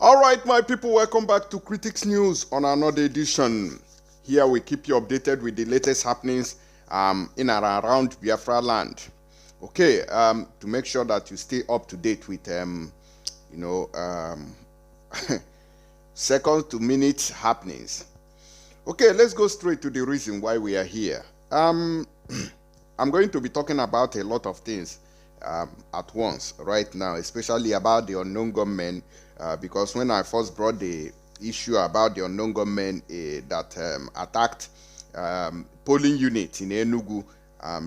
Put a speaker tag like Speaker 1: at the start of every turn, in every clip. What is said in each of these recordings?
Speaker 1: All right, my people, welcome back to Critics News on another edition. Here we keep you updated with the latest happenings in and around Biafra land. Okay, to make sure that you stay up to date with, second to minute happenings. Okay, let's go straight to the reason why we are here. I'm going to be talking about a lot of things at once right now, especially about the unknown gunmen, because when I first brought the issue about the unknown gunmen that attacked polling units in Enugu,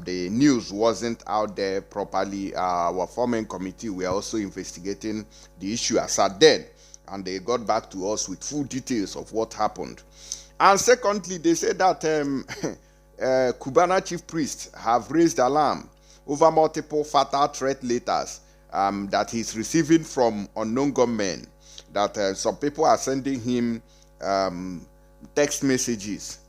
Speaker 1: the news wasn't out there properly. Our forming committee were also investigating the issue as at then, and they got back to us with full details of what happened. And secondly, they said that Cubana chief priests have raised alarm over multiple fatal threat letters that he's receiving from unknown gunmen, that some people are sending him text messages,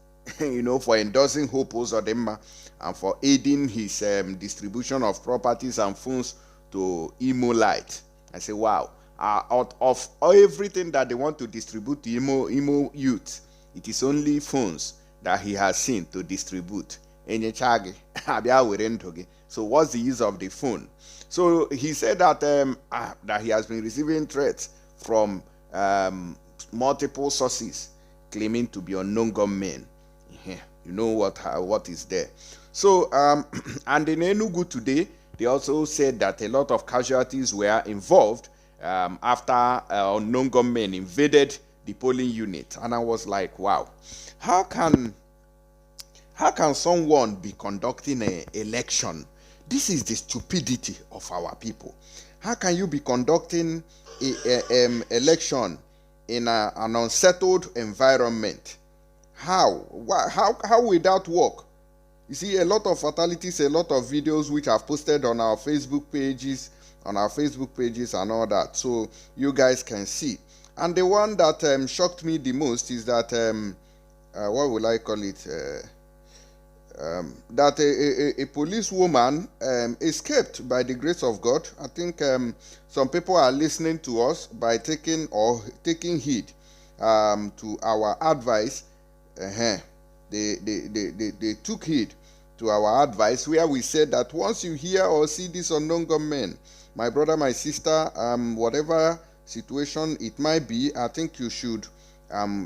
Speaker 1: for endorsing Hope Uzodimma and for aiding his distribution of properties and funds to Imo Light. I say, wow, out of everything that they want to distribute to Imo youth, it is only funds that he has seen to distribute. So what's the use of the phone? So he said that that he has been receiving threats from multiple sources claiming to be unknown gunmen. You know what is there. So and in Enugu today, they also said that a lot of casualties were involved after unknown gunmen invaded the polling unit. And I was like, wow, how can someone be conducting an election? This is the stupidity of our people. How can you be conducting an election in an unsettled environment? How will that work? You see, a lot of fatalities, a lot of videos which I've posted on our Facebook pages, and all that, so you guys can see. And the one that shocked me the most is that what will I call it? That a policewoman escaped by the grace of God. I think some people are listening to us by taking heed to our advice. They took heed to our advice, where we said that once you hear or see this unknown gunmen, my brother, my sister, whatever situation it might be, I think you should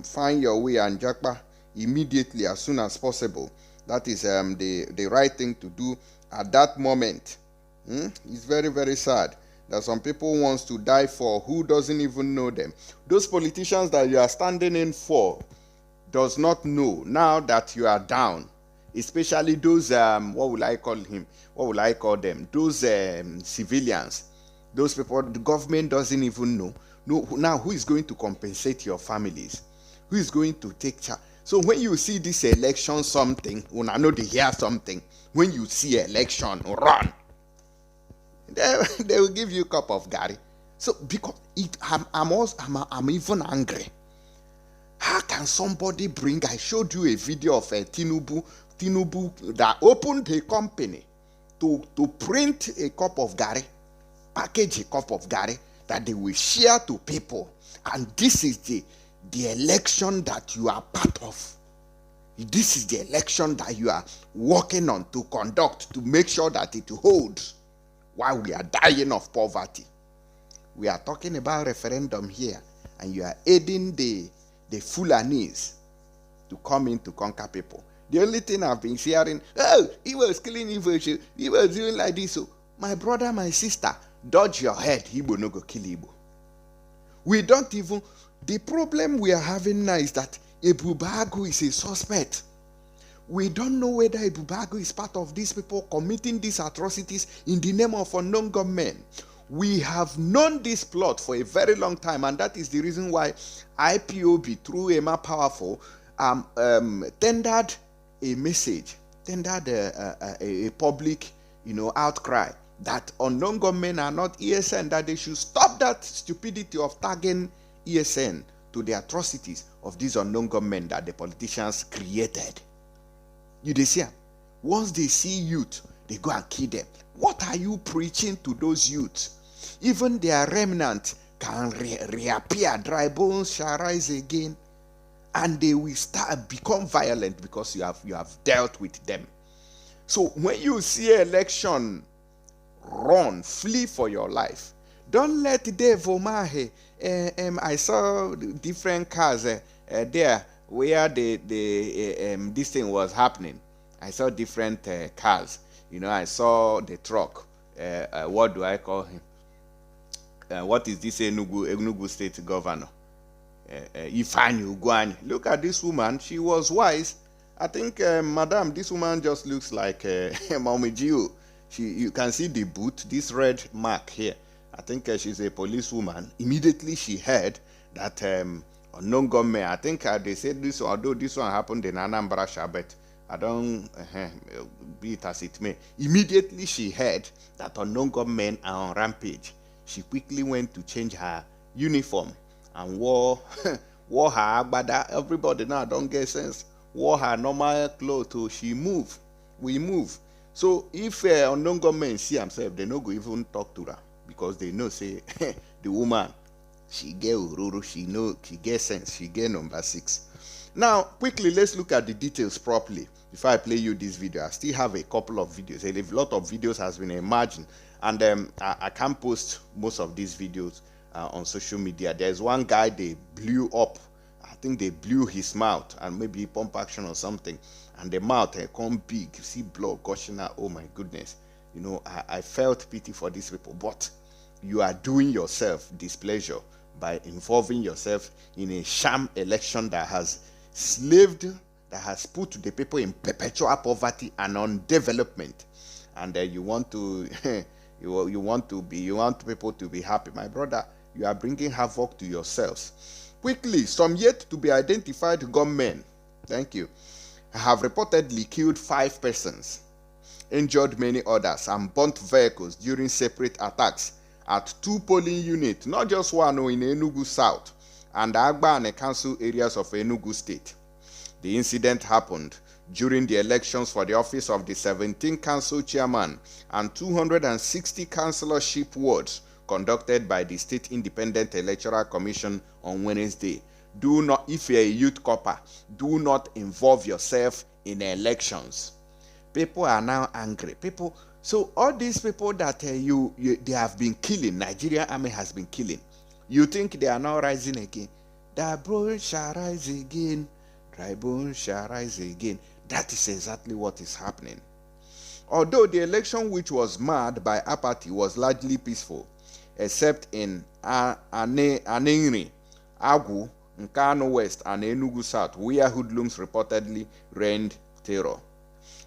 Speaker 1: find your way and japa immediately, as soon as possible. That is the right thing to do at that moment. It's very, very sad that some people wants to die for who doesn't even know them. Those politicians that you are standing in for does not know now that you are down. Especially those what will I call them? Those civilians. Those people the government doesn't even know. No, now who is going to compensate your families? Who is going to take charge? So when you see this election something, when I know they hear something, when you see election, run. They will give you a cup of gari. So because I'm even angry. How can somebody bring? I showed you a video of a Tinubu that opened a company to print a cup of gari, package a cup of gari that they will share to people, and this is the election that you are part of. This is the election that you are working on to conduct, to make sure that it holds while we are dying of poverty. We are talking about referendum here, and you are aiding the Fulanis to come in to conquer people. The only thing I've been hearing, he was killing Igbo, he was doing like this. So, my brother, my sister, dodge your head, Igbo no go kill Igbo. We don't even, the problem we are having now is that Ebubagu is a suspect. We don't know whether Ebubagu is part of these people committing these atrocities in the name of unknown gunmen. We have known this plot for a very long time, and that is the reason why IPOB, through Emma Powerful, tendered a message, tendered a public, outcry that unknown gunmen are not ESN, that they should stop that stupidity of tagging ESN to the atrocities of these unknown gunmen that the politicians created. You see, once they see youth, they go and kill them. What are you preaching to those youths? Even their remnant can reappear. Dry bones shall rise again, and they will become violent because you have dealt with them. So when you see election, run, flee for your life. Don't let the devil mahe. I saw different cars there where this thing was happening. I saw different cars. I saw the truck. What do I call him? What is this Enugu State Governor? Ifeanyi Ugwuanyi. Look at this woman. She was wise. I think, madam, this woman just looks like Mommy Gio. You can see the boot, this red mark here. I think she's a policewoman. Immediately she heard that unknown gunmen, I think they said this, although this one happened in Anambra Shabet, I don't be it as it may. Immediately she heard that unknown gunmen are on rampage. She quickly went to change her uniform and wore her agbada. Everybody now don't get sense. Wore her normal clothes. She move. We move. So if unknown gunmen see themselves, they no go even talk to her because they know say the woman, she get ururu, she get sense, she get number 6. Now quickly let's look at the details properly. Before I play you this video, I still have a couple of videos. A lot of videos has been emerging, and I can't post most of these videos on social media. There's one guy they blew up. I think they blew his mouth and maybe pump action or something, and the mouth come big. You see blood gushing out. Oh my goodness. I felt pity for these people, but you are doing yourself displeasure by involving yourself in a sham election that has slaved, that has put the people in perpetual poverty and undevelopment, and you want to you want people to be happy. My brother, you are bringing havoc to yourselves. Quickly, some yet to be identified gunmen, thank you, have reportedly killed 5 persons, injured many others, and burnt vehicles during separate attacks at 2 polling units, not just one in Enugu South and Agba and Council areas of Enugu State. The incident happened during the elections for the office of the 17th Council Chairman and 260 councillorship wards conducted by the State Independent Electoral Commission on Wednesday. Do not, if you're a youth copper, do not involve yourself in elections. People are now angry. So all these people that they have been killing, Nigerian army has been killing, you think they are now rising again? Dry bones shall rise again. Dry bones shall rise again. That is exactly what is happening. Although the election, which was marred by apathy, was largely peaceful, except in Anengri, Agu, Nkano West, and Enugu South, where hoodlums reportedly reigned terror.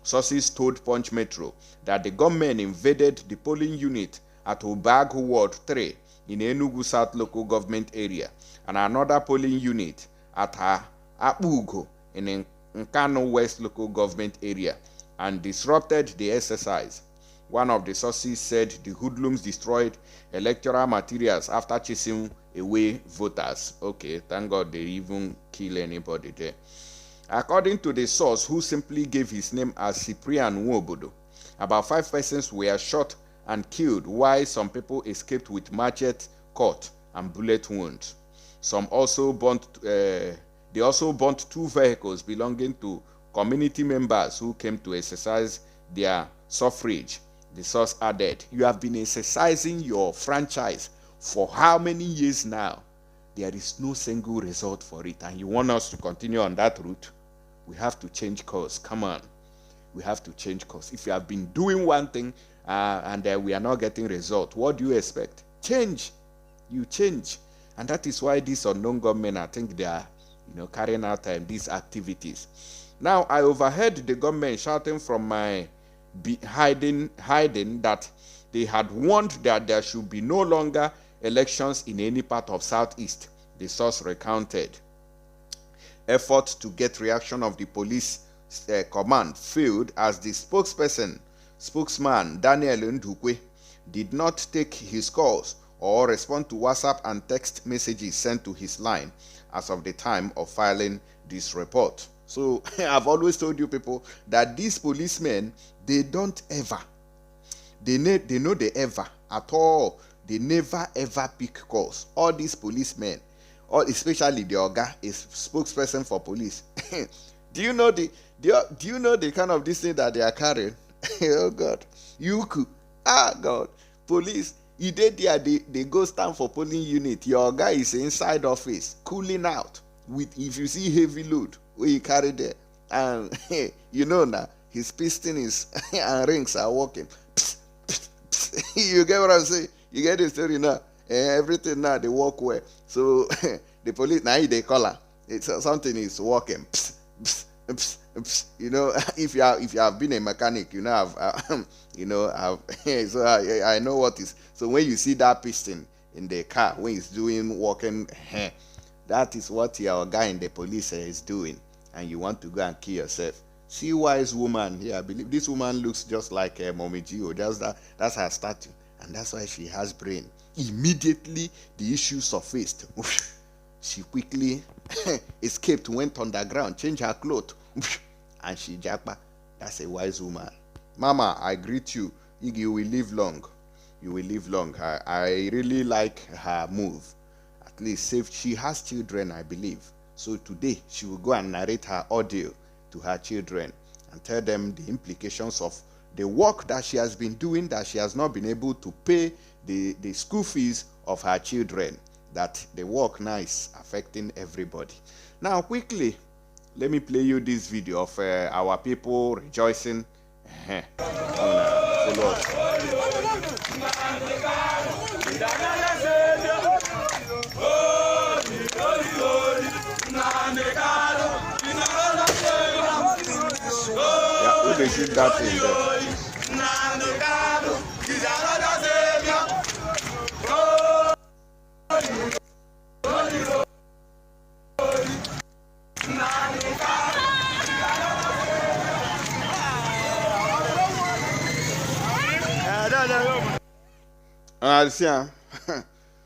Speaker 1: Sources told Punch Metro that the gunmen invaded the polling unit at Obagu Ward 3 in Enugu South local government area and another polling unit at Abugo in Nkano West local government area and disrupted the exercise. One of the sources said the hoodlums destroyed electoral materials after chasing away voters. Okay, thank God they even kill anybody there. According to the source, who simply gave his name as Cyprian Nwobodo, about 5 persons were shot and killed, while some people escaped with machete, cut, and bullet wounds. Some also burnt. They also burnt 2 vehicles belonging to community members who came to exercise their suffrage. The source added, "You have been exercising your franchise for how many years now? There is no single result for it, and you want us to continue on that route? We have to change course. Come on, we have to change course. If you have been doing one thing and we are not getting result, what do you expect? Change. You change." And that is why these unknown government, I think they are carrying out these activities. Now, I overheard the government shouting from my hiding that they had warned that there should be no longer elections in any part of Southeast, the source recounted. Efforts to get reaction of the police command failed as the spokesman Daniel Ndukwe did not take his calls or respond to WhatsApp and text messages sent to his line as of the time of filing this report. So I've always told you people that these policemen, they don't ever, they know they ever at all They never ever pick calls. All these policemen, all especially the Oga, is spokesperson for police. Do you know the kind of this thing that they are carrying? Oh God. God. Police. You did there, they go stand for polling unit. Your guy is inside office, cooling out. With if you see heavy load, where you carry there. And you know now, his piston is and rings are working. You get what I'm saying? You get the story now. Everything now they work well. So the police now they call her. It's something is working. You know, if you have been a mechanic, you know so I know what is. So when you see that piston in the car when it's doing working, that is what your guy in the police is doing, and you want to go and kill yourself. See, wise woman here. I believe this woman looks just like Mommy Gio. That's her statue, and that's why she has brain. Immediately the issue surfaced. She quickly escaped, went underground, changed her clothes, and she japa. That's a wise woman. Mama, I greet you. You will live long. You will live long. I really like her move. At least she has children, I believe. So today she will go and narrate her audio to her children and tell them the implications of the work that she has been doing, that she has not been able to pay the school fees of her children, that the work now is affecting everybody. Now quickly, let me play you this video of our people rejoicing. Follow us. Yeah, who they shoot that in there?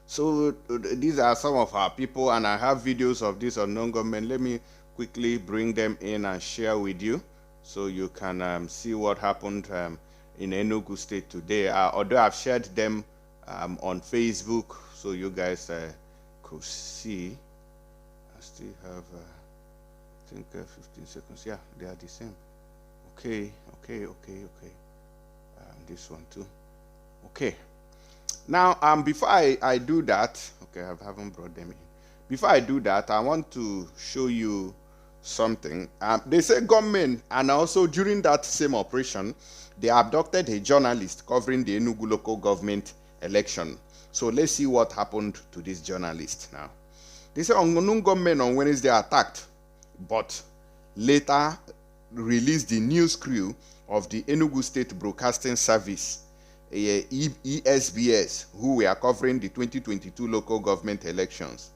Speaker 1: So these are some of our people, and I have videos of this unknown government. Let me quickly bring them in and share with you so you can see what happened in Enugu State today. Although I've shared them on Facebook, so you guys could see. I still have, I think, 15 seconds. Yeah, they are the same. Okay. This one too. Okay. Now, before I do that, okay, I haven't brought them in. Before I do that, I want to show you something. They say government, and also during that same operation, they abducted a journalist covering the Enugu local government election. So let's see what happened to this journalist now. They say unknown government on Wednesday attacked, but later released the news crew of the Enugu State Broadcasting Service, ESBS, who were covering the 2022 local government elections.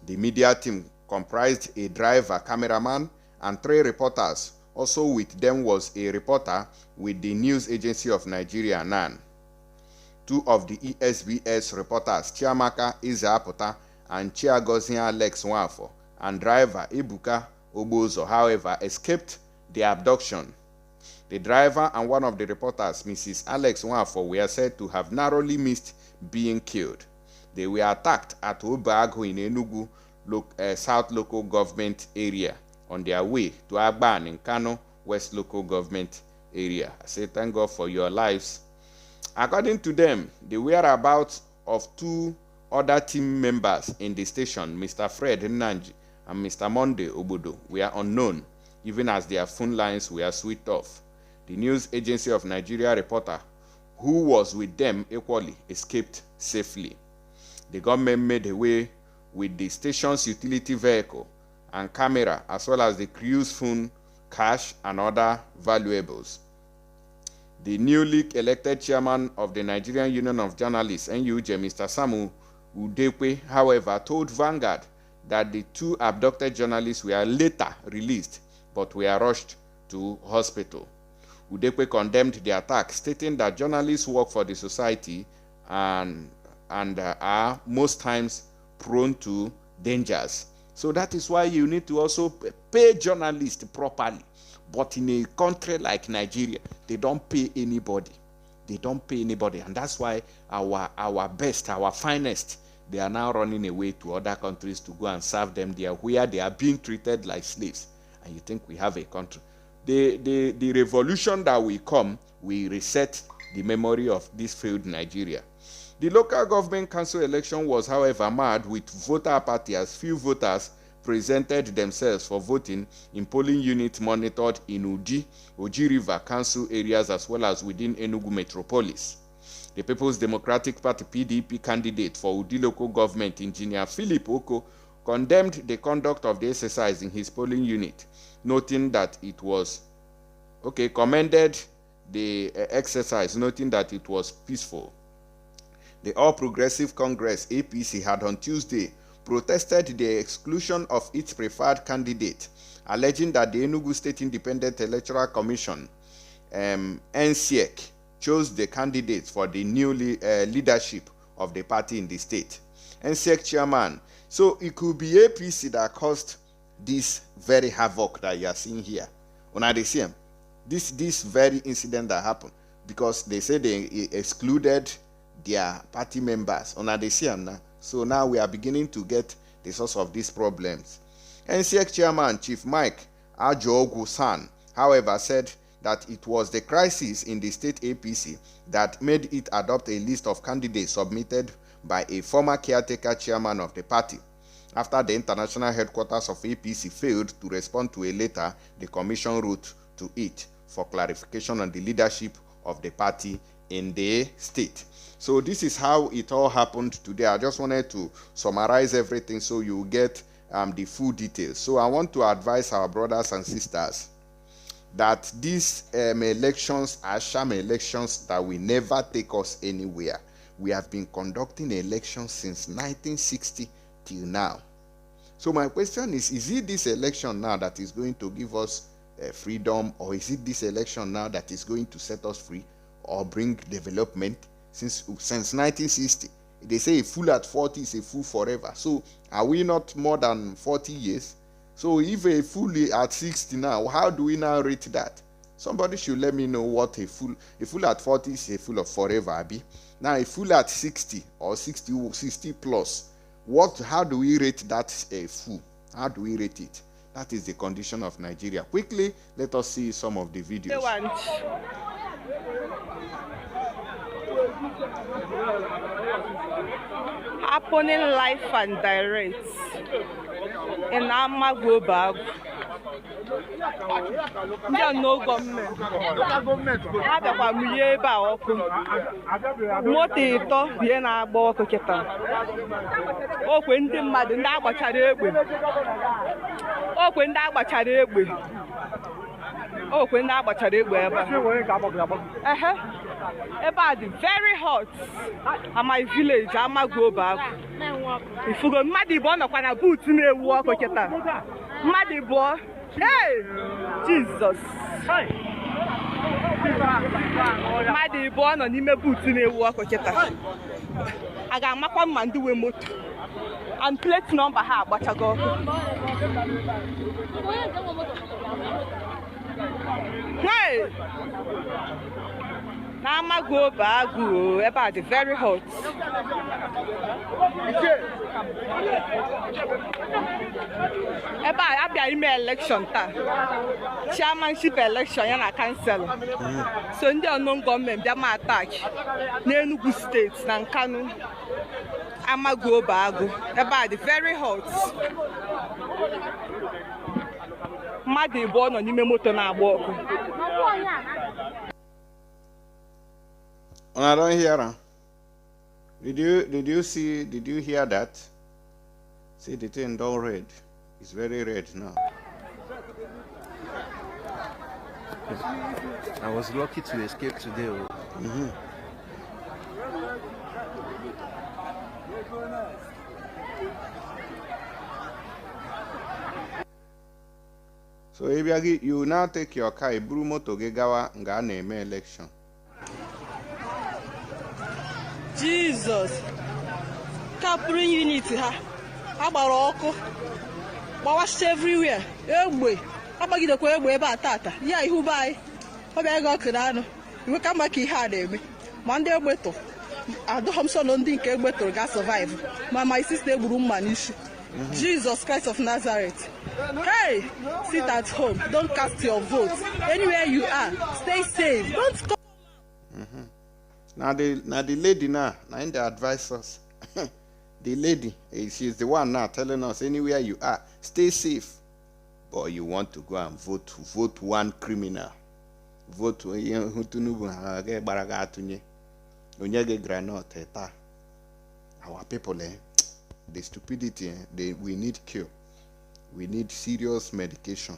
Speaker 1: The media team comprised a driver, cameraman, and 3 reporters. Also with them was a reporter with the News Agency of Nigeria, NAN. 2 of the ESBS reporters, Chiamaka Izeaputa and Chiagozie Alex Nwafo, and driver Ebuka Obozo, however, escaped the abduction. The driver and one of the reporters, Mrs. Alex Nwafo, were said to have narrowly missed being killed. They were attacked at Obago in Enugu South local government area on their way to Agban in Kano West local government area. I say thank God for your lives. According to them, the whereabouts of 2 other team members in the station, Mr. Fred Nanji and Mr. Monday Obodo, were unknown, even as their phone lines were switched off. The News Agency of Nigeria reporter, who was with them equally, escaped safely. The government made away with the station's utility vehicle and camera, as well as the crew's phone, cash, and other valuables. The newly elected chairman of the Nigerian Union of Journalists, NUJ, Mr. Samu Udekwe, however, told Vanguard that the 2 abducted journalists were later released, but were rushed to hospital. Udekwe condemned the attack, stating that journalists work for the society and are most times prone to dangers. So that is why you need to also pay journalists properly. But in a country like Nigeria, they don't pay anybody.
Speaker 2: They don't pay anybody, and that's why our best, our finest, they are now running away to other countries to go and serve them there, where they are being treated like slaves. And you think we have a country? The revolution that will come will reset the memory of this failed Nigeria. The local government council election was, however, marred with voter apathy, as few voters presented themselves for voting in polling units monitored in Oji River Council areas, as well as within Enugu Metropolis. The People's Democratic Party (PDP) candidate for Udi local government, Engineer Philip Oko, condemned the conduct of the exercise in his polling unit, noting that it was commended the exercise, noting that it was peaceful. The All Progressive Congress (APC) had on Tuesday protested the exclusion of its preferred candidate, alleging that the Enugu State Independent Electoral Commission (NSEC) chose the candidates for the new leadership of the party in the state. NSEC chairman. So it could be APC that caused this very havoc that you are seeing here. When they see this very incident that happened, because they say they excluded their party members. So now we are beginning to get the source of these problems. NSEC chairman Chief Mike Ajogu-san, however, said that it was the crisis in the state APC that made it adopt a list of candidates submitted by a former caretaker chairman of the party. After the international headquarters of APC failed to respond to a letter the commission wrote to it for clarification on the leadership of the party in the state. So this is how it all happened today. I just wanted to summarize everything so you get the full details. So I want to advise our brothers and sisters that these elections are sham elections that will never take us anywhere. We have been conducting elections since 1960 till now. So my question is it this election now that is going to give us freedom, or is it this election now that is going to set us free or bring development? Since 1960, they say a fool at 40 is a fool forever. So are we not more than 40 years? So if a fool at 60 now, how do we now rate that? Somebody should let me know what a fool at 40 is a fool of forever, Abi. Now a fool at 60 or 60 plus, how do we rate that a fool? How do we rate it? That is the condition of Nigeria. Quickly, let us see some of the videos.
Speaker 3: Happening live and direct in Amagobag. No government. About very hot at my village, I'ma go back. If you go Madi Bon of a boot in a walk, Madi Boy, hey, Jesus, Madi Bon on him a boot in a walk. I got my command do a motor and plate number half, but I go. Hey! Now I go back about the very hot. About I election chairmanship election and I cancel. So in the unknown government, they might attack. Enugu states and Kanu. I'ma go back about the very hot. Madi born on the motor now walk.
Speaker 1: I don't hear her. Did you hear that? See, the thing all red. It's very red now.
Speaker 4: I was lucky to escape today.
Speaker 1: So if you now take your car, Brumo to Gegawa and election.
Speaker 3: Jesus. Capturing unity, Abaroko. Wash everywhere. Egbe. Abagida ko egbe ba tata. Yeah, who buy? Obego Kirano. You come back here, ma ndị egbeto adọghọ m so na ndị nke egbetoro ga survive ma my sister egburu mma n'isi. Jesus Christ of Nazareth. Hey, sit at home. Don't cast your vote. Anywhere you are, stay safe. Don't come.
Speaker 1: Now the lady now in the advise us. The lady, she's the one now telling us anywhere you are, stay safe. But you want to go and vote one criminal. Vote our people, the stupidity, we need cure. We need serious medication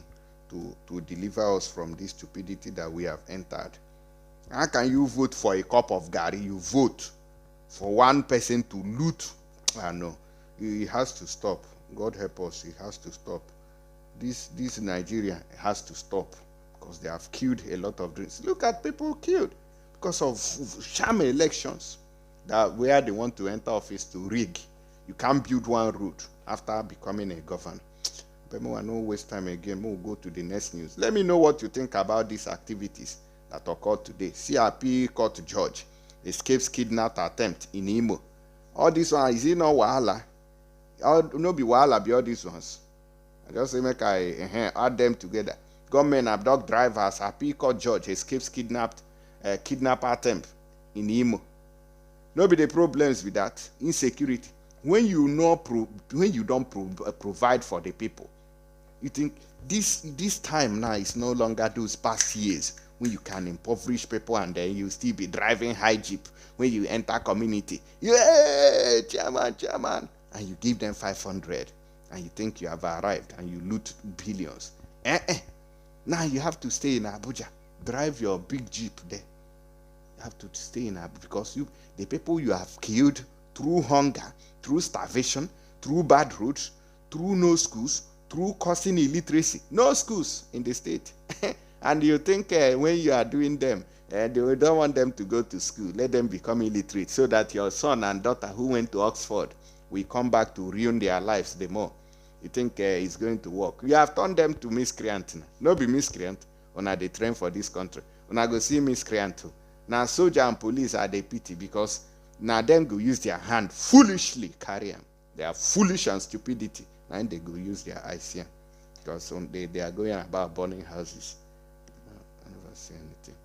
Speaker 1: to deliver us from this stupidity that we have entered. How can you vote for a cup of gari? You vote for one person to loot. No, it has to stop. God help us, it has to stop. This Nigeria has to stop because they have killed a lot of dreams. Look at people killed because of sham elections that where they want to enter office to rig. You can't build one road after becoming a governor. But I no waste time again. We'll go to the next news. Let me know what you think about these activities that occurred today. CRP court judge escapes kidnap attempt in Imo. All this one, is it not wahala? No be wahala be all these ones. I just say make I add them together. Government abduct drivers. Appeal court judge escapes kidnap attempt in Imo. No be the problems with that. Insecurity. When you don't provide for the people, you think this time now is no longer those past years when you can impoverish people and then you still be driving high jeep when you enter community. Yeah, chairman, and you give them 500 and you think you have arrived and you loot billions. Now you have to stay in Abuja, drive your big jeep there. You have to stay in Abuja because the people you have killed through hunger, through starvation, through bad roads, through no schools, through causing illiteracy. No schools in the state. And you think when you are doing them, they don't want them to go to school. Let them become illiterate so that your son and daughter who went to Oxford will come back to ruin their lives the more. You think it's going to work. You have turned them to miscreant. No be miscreant. Una they train for this country. Una go see miscreant too. Now soldier and police are the pity because now them go use their hand foolishly carry them. They are foolish and stupidity. And they go use their eyes here. Because they are going about burning houses. I never see anything.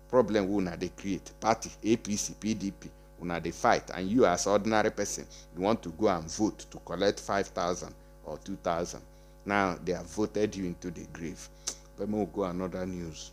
Speaker 1: Problem una they create. Party, APC, PDP, una they fight. And you as ordinary person, you want to go and vote to collect 5,000 or 2,000. Now they have voted you into the grave. But we'll go another news.